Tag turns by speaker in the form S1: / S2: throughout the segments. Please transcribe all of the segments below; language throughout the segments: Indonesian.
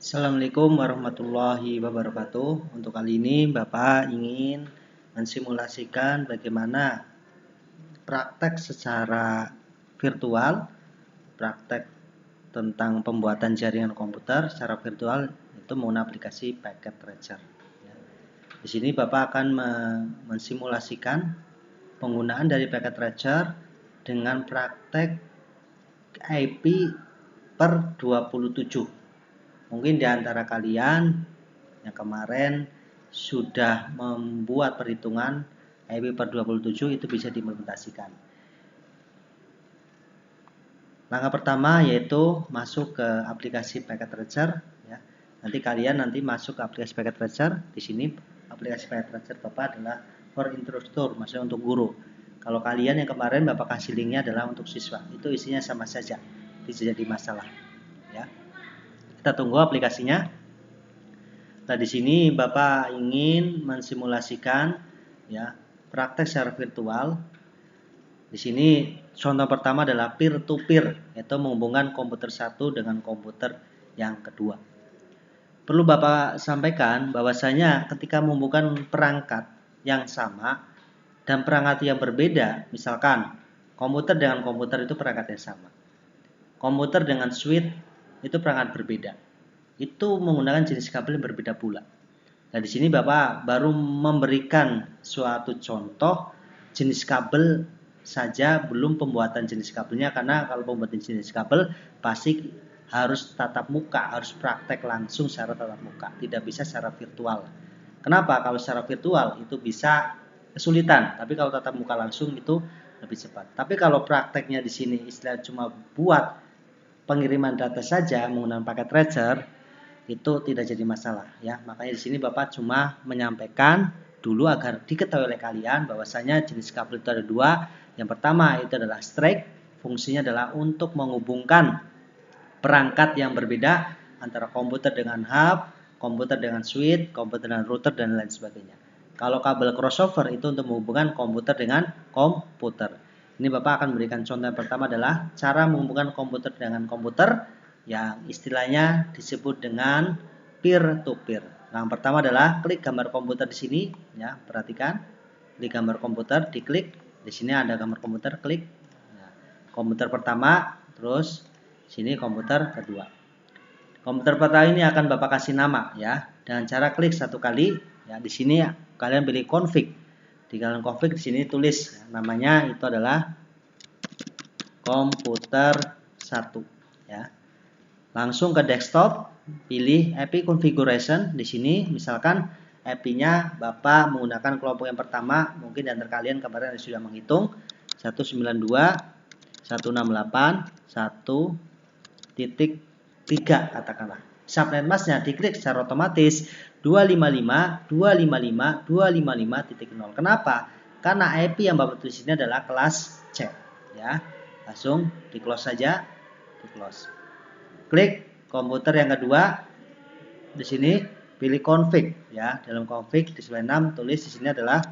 S1: Assalamualaikum warahmatullahi wabarakatuh. Untuk kali ini Bapak ingin mensimulasikan bagaimana praktek secara virtual, praktek tentang pembuatan jaringan komputer secara virtual itu menggunakan aplikasi Packet Tracer. Di sini Bapak akan mensimulasikan penggunaan dari Packet Tracer dengan praktek IP per 27. Mungkin di antara kalian yang kemarin sudah membuat perhitungan IP per 27 itu bisa diimplementasikan. Langkah pertama yaitu masuk ke aplikasi Packet Tracer. Ya. Nanti masuk ke aplikasi Packet Tracer. Di sini aplikasi Packet Tracer Bapak adalah for instructor, maksudnya untuk guru. Kalau kalian yang kemarin Bapak kasih linknya adalah untuk siswa, itu isinya sama saja, tidak jadi masalah. Ya. Kita tunggu aplikasinya. Nah, di sini Bapak ingin mensimulasikan ya praktek secara virtual. Di sini contoh pertama adalah peer to peer, yaitu menghubungkan komputer satu dengan komputer yang kedua. Perlu Bapak sampaikan bahwasanya ketika menghubungkan perangkat yang sama dan perangkat yang berbeda, misalkan komputer dengan komputer itu perangkat yang sama. Komputer dengan switch itu perangkat berbeda. Itu menggunakan jenis kabel yang berbeda pula. Nah, di sini Bapak baru memberikan suatu contoh jenis kabel saja, belum pembuatan jenis kabelnya, karena kalau pembuatan jenis kabel pasti harus tatap muka, harus praktek langsung secara tatap muka, tidak bisa secara virtual. Kenapa? Kalau secara virtual itu bisa kesulitan, tapi kalau tatap muka langsung itu lebih cepat. Tapi kalau prakteknya di sini istilah cuma buat pengiriman data saja menggunakan paket tracer, itu tidak jadi masalah ya. Makanya di sini Bapak cuma menyampaikan dulu agar diketahui oleh kalian bahwasanya jenis kabel itu ada dua. Yang pertama itu adalah strike, fungsinya adalah untuk menghubungkan perangkat yang berbeda antara komputer dengan hub, komputer dengan switch, komputer dengan router dan lain sebagainya. Kalau kabel crossover itu untuk menghubungkan komputer dengan komputer. Ini Bapak akan memberikan contoh yang pertama adalah cara menghubungkan komputer dengan komputer yang istilahnya disebut dengan peer to peer. Yang pertama adalah klik gambar komputer di sini, ya, perhatikan. Klik gambar komputer, diklik. Di sini ada gambar komputer, klik. Ya, komputer pertama, terus sini komputer kedua. Komputer pertama ini akan Bapak kasih nama, ya, dengan cara klik satu kali. Ya, di sini kalian pilih config. Di dalam config di sini tulis namanya itu adalah komputer 1, ya. Langsung ke desktop, pilih IP configuration. Di sini misalkan IP-nya Bapak menggunakan kelompok yang pertama, mungkin di antara kalian kemarin sudah menghitung 192.168.1.3 katakanlah. Subnet mask-nya diklik secara otomatis 255.255.255.0. Kenapa? Karena IP yang Bapak tulis ini adalah kelas C, ya. Langsung di close saja, di close. Klik komputer yang kedua, di sini pilih config, ya. Dalam config di slide 6 tulis di sini adalah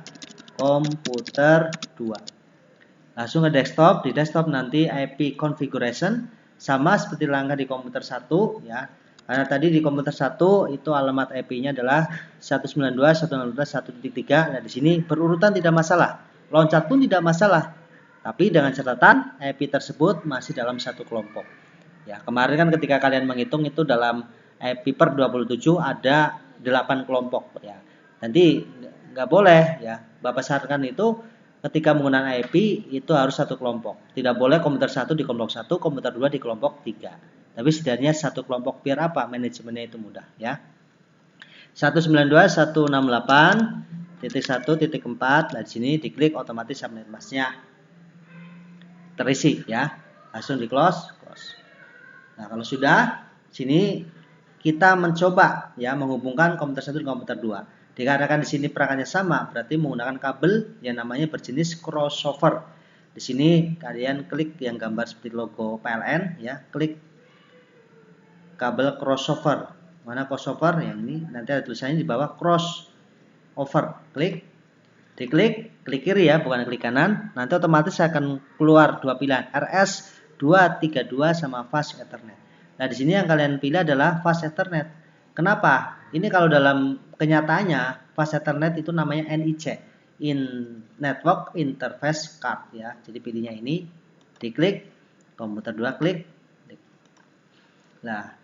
S1: komputer 2. Langsung ke desktop, di desktop nanti IP configuration sama seperti langkah di komputer 1, ya. Karena tadi di komputer 1 itu alamat IP-nya adalah 192.168.1.3. Nah, di sini berurutan tidak masalah, loncat pun tidak masalah. Tapi dengan catatan IP tersebut masih dalam satu kelompok. Ya, kemarin kan ketika kalian menghitung itu dalam IP per 27 ada 8 kelompok, ya. Nanti nggak boleh, ya. Bapak sarankan itu ketika menggunakan IP itu harus satu kelompok. Tidak boleh komputer 1 di kelompok 1, komputer 2 di kelompok 3. Tapi setidaknya satu kelompok, biar apa? Manajemennya itu mudah, ya. 192.168.1.4. Nah, di sini diklik otomatis subnet mask-nya terisi, ya. Langsung di close. Nah, kalau sudah, sini kita mencoba, ya, menghubungkan komputer 1 dengan komputer 2. Dikarenakan di sini perangkatnya sama, berarti menggunakan kabel yang namanya berjenis crossover. Di sini kalian klik yang gambar seperti logo PLN, ya, klik kabel crossover. Mana crossover? Yang ini nanti ada tulisannya di bawah crossover. Klik, diklik, klik kiri, ya, bukan klik kanan. Nanti otomatis akan keluar dua pilihan, RS 232 sama fast Ethernet. Nah, di sini yang kalian pilih adalah fast Ethernet. Kenapa? Ini kalau dalam kenyataannya fast Ethernet itu namanya NIC, in Network Interface Card ya. Jadi pilihnya ini, diklik, komputer 2 klik. Nah,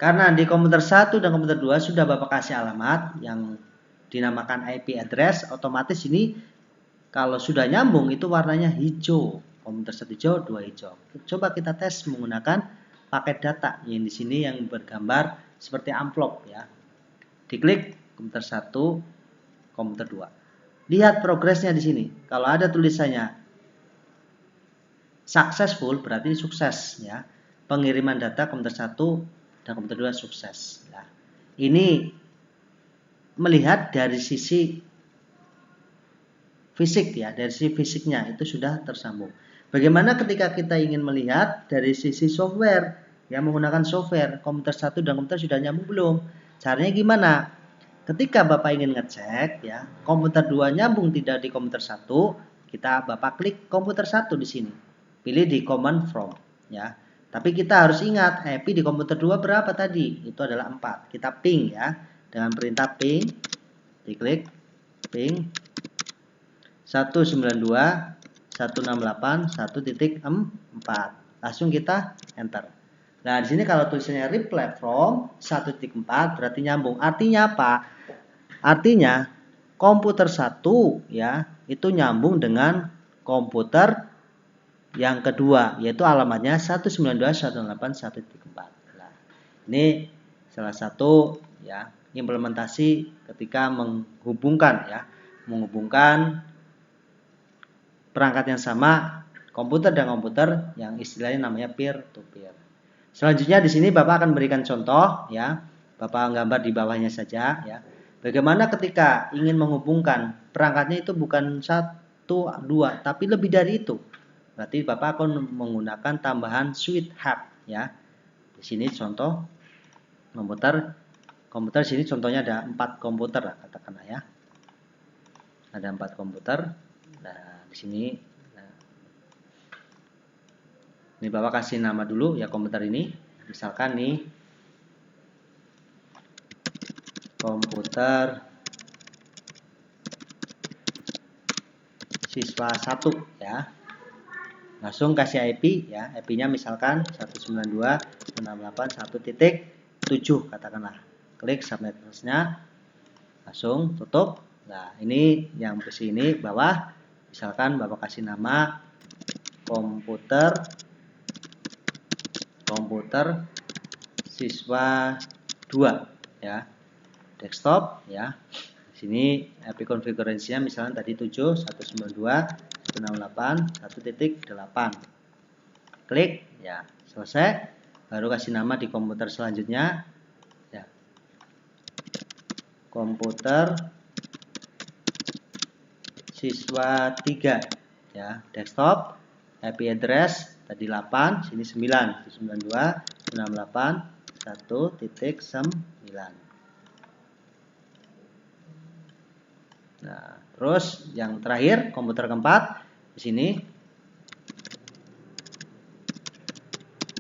S1: karena di komputer 1 dan komputer 2 sudah Bapak kasih alamat yang dinamakan IP address, otomatis ini kalau sudah nyambung itu warnanya hijau. Komputer 1 hijau, 2 hijau. Coba kita tes menggunakan paket data yang di sini yang bergambar seperti amplop ya. Diklik komputer 1, komputer 2. Lihat progresnya di sini. Kalau ada tulisannya successful berarti sukses ya. Pengiriman data komputer 1 dan komputer 2 sukses. Nah, ini melihat dari sisi fisik ya, dari sisi fisiknya itu sudah tersambung. Bagaimana ketika kita ingin melihat dari sisi software, ya menggunakan software, komputer 1 dan komputer sudah nyambung belum? Caranya gimana? Ketika Bapak ingin ngecek ya, komputer 2 nyambung tidak di komputer 1, Bapak klik komputer 1 di sini. Pilih di command from ya. Tapi kita harus ingat IP di komputer 2 berapa tadi? Itu adalah 4. Kita ping ya. Dengan perintah ping, diklik ping 192.168.1.4. Langsung kita enter. Nah, di sini kalau tulisannya reply from 1.4 berarti nyambung. Artinya apa? Artinya komputer 1 ya, itu nyambung dengan komputer yang kedua, yaitu alamatnya 192.168.1.4. Nah, ini salah satu ya implementasi ketika menghubungkan perangkat yang sama, komputer dan komputer yang istilahnya namanya peer to peer. Selanjutnya di sini Bapak akan berikan contoh ya. Bapak gambar di bawahnya saja ya. Bagaimana ketika ingin menghubungkan perangkatnya itu bukan 1, 2, tapi lebih dari itu. Berarti Bapak akan menggunakan tambahan switch hub ya. Di sini contoh komputer sini contohnya ada 4 komputer katakanlah ya. Ada 4 komputer. Nah, di sini ini Bapak kasih nama dulu ya komputer ini. Misalkan nih komputer siswa 1 ya. Langsung kasih IP ya. IP-nya misalkan 192.168.1.7 katakanlah. Klik subnet-nya. Langsung tutup. Nah, ini yang posisi ini bawah. Misalkan Bapak kasih nama komputer siswa 2 ya. Desktop ya. Di sini IP konfigurasinya misalnya tadi 7.192.168.1.8. Klik ya, selesai. Baru kasih nama di komputer selanjutnya ya. Komputer siswa 3 ya, desktop. IP address tadi 8, sini 9, 92.168.1.9. Nah, terus yang terakhir komputer keempat di sini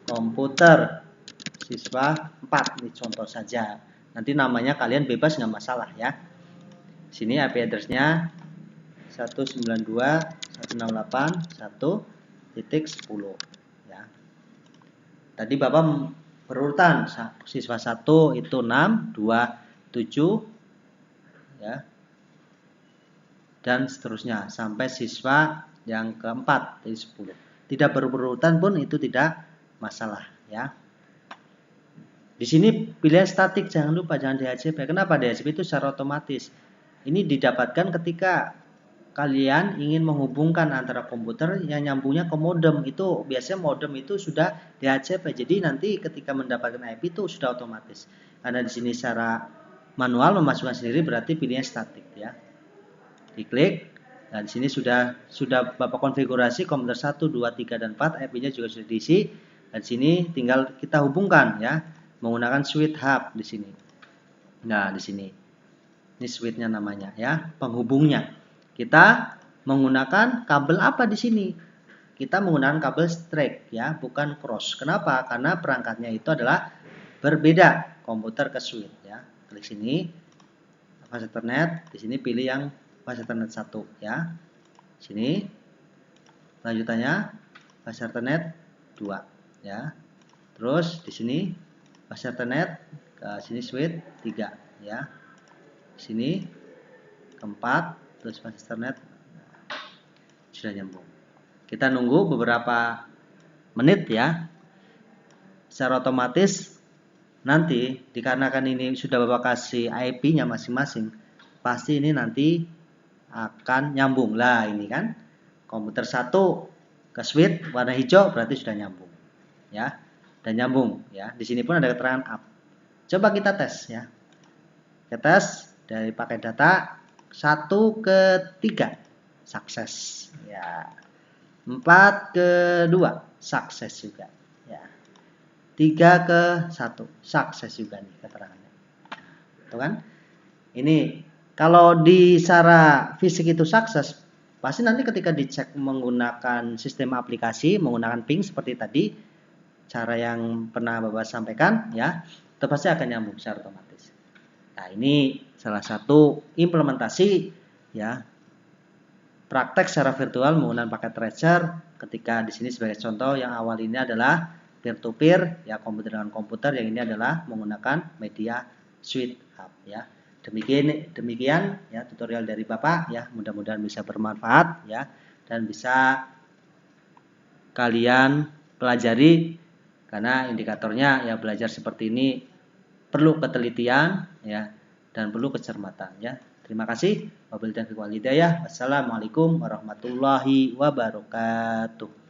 S1: komputer siswa 4 ini contoh saja. Nanti namanya kalian bebas nggak masalah ya. Sini IP address-nya 192.168.1.10 ya. Tadi Bapak berurutan siswa 1 itu 6, 2 7 ya. Dan seterusnya sampai siswa yang keempat dari 10. Tidak berurutan pun itu tidak masalah ya. Di sini pilihan statik, jangan lupa jangan DHCP. Kenapa DHCP itu secara otomatis? Ini didapatkan ketika kalian ingin menghubungkan antara komputer yang nyambungnya ke modem. Itu biasanya modem itu sudah DHCP. Jadi nanti ketika mendapatkan IP itu sudah otomatis. Karena di sini secara manual memasukkan sendiri berarti pilihnya statik ya. Diklik. Dan di sini sudah Bapak konfigurasi komputer 1, 2, 3 dan 4, IP-nya juga sudah diisi. Dan di sini tinggal kita hubungkan ya menggunakan switch hub di sini. Nah, di sini. Ini switch-nya namanya ya, penghubungnya. Kita menggunakan kabel apa di sini? Kita menggunakan kabel straight ya, bukan cross. Kenapa? Karena perangkatnya itu adalah berbeda komputer ke switch ya. Klik sini fast Ethernet, di sini pilih yang fast Ethernet 1 ya. Sini lanjutannya fast Ethernet 2 ya. Terus di sini fast Ethernet ke sini switch 3 ya. Sini keempat terus fast Ethernet sudah nyambung. Kita nunggu beberapa menit ya. Secara otomatis nanti dikarenakan ini sudah Bapak kasih IP-nya masing-masing, pasti ini nanti akan nyambung. Lah ini kan komputer 1 ke switch warna hijau berarti sudah nyambung. Ya. Dan nyambung ya. Di sini pun ada keterangan up. Coba kita tes ya. Kita tes dari pakai data 1 ke 3 sukses ya. 4 ke 2 sukses juga ya. 3 ke 1 sukses juga nih keterangannya. Tuh kan? Ini kalau di secara fisik itu sukses, pasti nanti ketika dicek menggunakan sistem aplikasi, menggunakan ping seperti tadi, cara yang pernah Bapak sampaikan ya, itu pasti akan nyambung secara otomatis. Nah, ini salah satu implementasi ya praktek secara virtual menggunakan paket tracer. Ketika di sini sebagai contoh yang awal ini adalah peer to peer ya, komputer dengan komputer, yang ini adalah menggunakan media switch hub ya. Demikian ya tutorial dari Bapak ya, mudah-mudahan bisa bermanfaat ya dan bisa kalian pelajari, karena indikatornya ya belajar seperti ini perlu ketelitian ya dan perlu kecermatan ya. Terima kasih. Wabillahi taufiq wal hidayah. Wassalamualaikum warahmatullahi wabarakatuh.